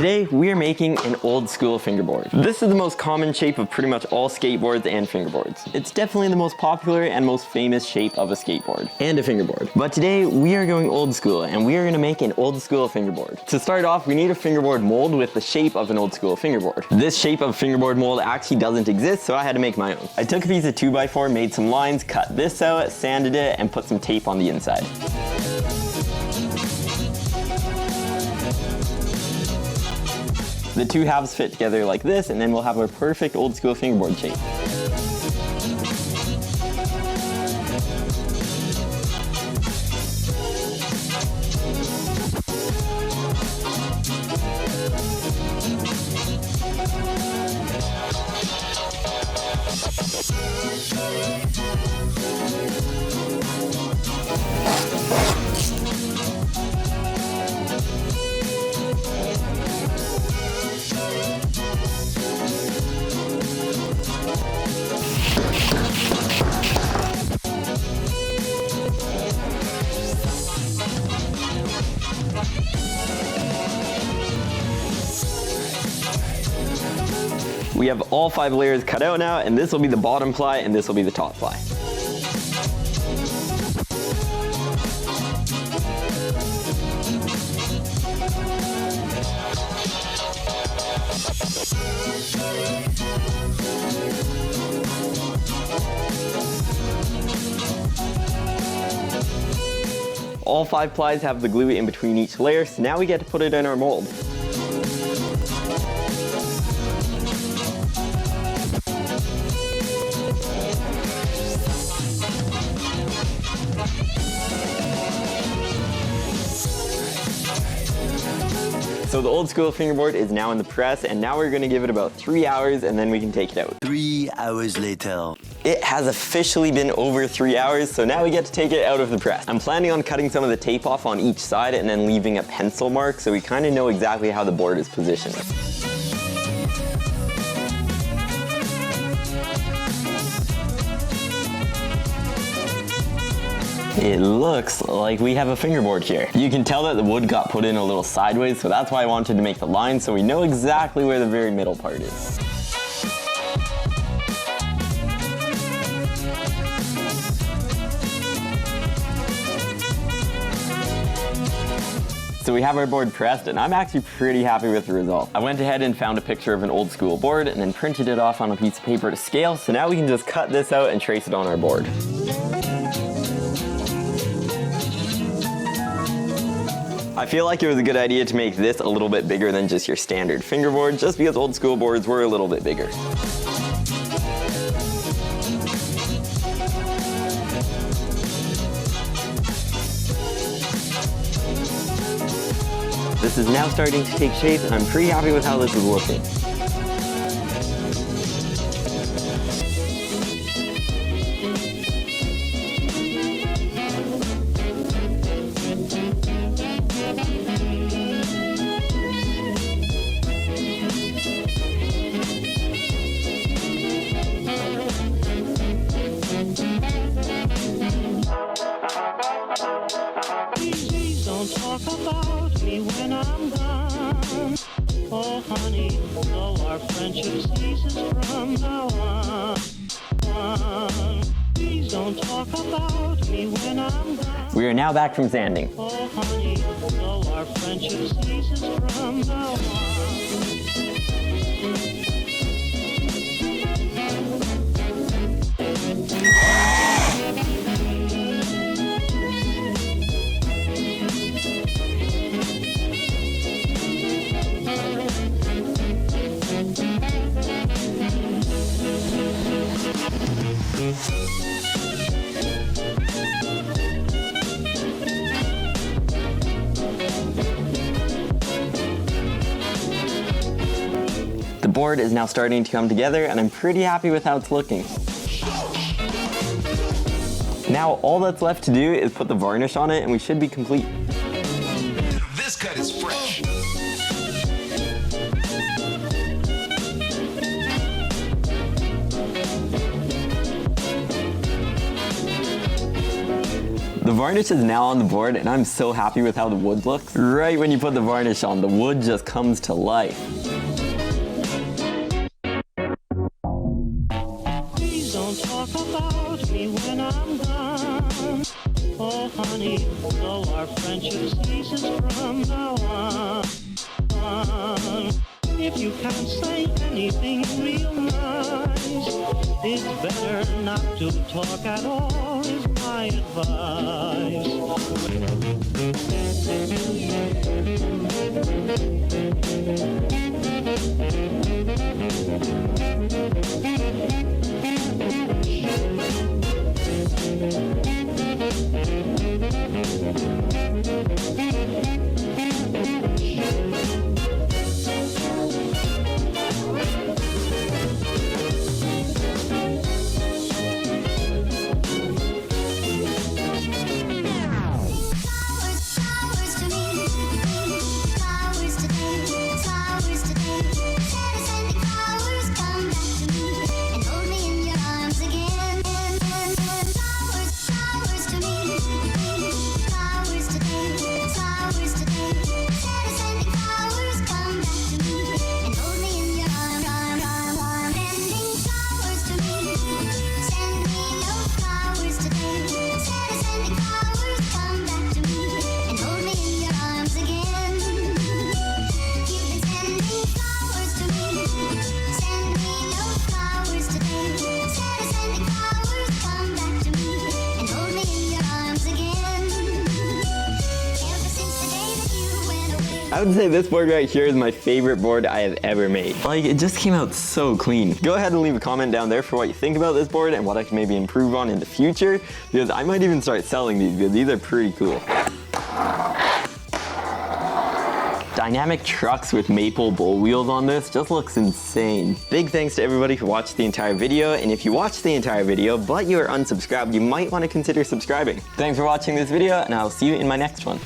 Today we are making an old school fingerboard. This is the most common shape of pretty much all skateboards and fingerboards. It's definitely the most popular and most famous shape of a skateboard and a fingerboard. But today we are going old school and we are going to make an old school fingerboard. To start off, we need a fingerboard mold with the shape of an old school fingerboard. This shape of fingerboard mold actually doesn't exist, so I had to make my own. I took a piece of 2x4, made some lines, cut this out, sanded it, and put some tape on the inside. The two halves fit together like this, and then we'll have our perfect old school fingerboard shape. We have all 5 layers cut out now, and this will be the bottom ply and this will be the top ply. All 5 plies have the glue in between each layer, so now we get to put it in our mold. So the old school fingerboard is now in the press, and now we're gonna give it about 3 hours and then we can take it out. 3 hours later. It has officially been over 3 hours, so now we get to take it out of the press. I'm planning on cutting some of the tape off on each side and then leaving a pencil mark so we kind of know exactly how the board is positioned. It looks like we have a fingerboard here. You can tell that the wood got put in a little sideways, so that's why I wanted to make the line so we know exactly where the very middle part is. So we have our board pressed, and I'm actually pretty happy with the result. I went ahead and found a picture of an old school board and then printed it off on a piece of paper to scale, so now we can just cut this out and trace it on our board. I feel like it was a good idea to make this a little bit bigger than just your standard fingerboard, just because old school boards were a little bit bigger. This is now starting to take shape, and I'm pretty happy with how this is looking. Talk about me when I'm gone. Oh honey, though our friendship ceases from now on. Please don't talk about me when I'm gone. We are now back from sanding. Oh honey, though our friendship ceases from now on. The board is now starting to come together, and I'm pretty happy with how it's looking. Now all that's left to do is put the varnish on it and we should be complete. This cut is fresh. The varnish is now on the board and I'm so happy with how the wood looks. Right when you put the varnish on, the wood just comes to life. Please don't talk about me when I'm gone. Oh, honey, though our friendship ceases from now on. If you can't say anything real nice, it's better not to talk at all, is my advice. I would say this board right here is my favorite board I have ever made. Like, it just came out so clean. Go ahead and leave a comment down there for what you think about this board and what I can maybe improve on in the future, because I might even start selling these because these are pretty cool. Dynamic trucks with maple bull wheels on this just looks insane. Big thanks to everybody who watched the entire video, and if you watched the entire video but you are unsubscribed, you might want to consider subscribing. Thanks for watching this video, and I'll see you in my next one.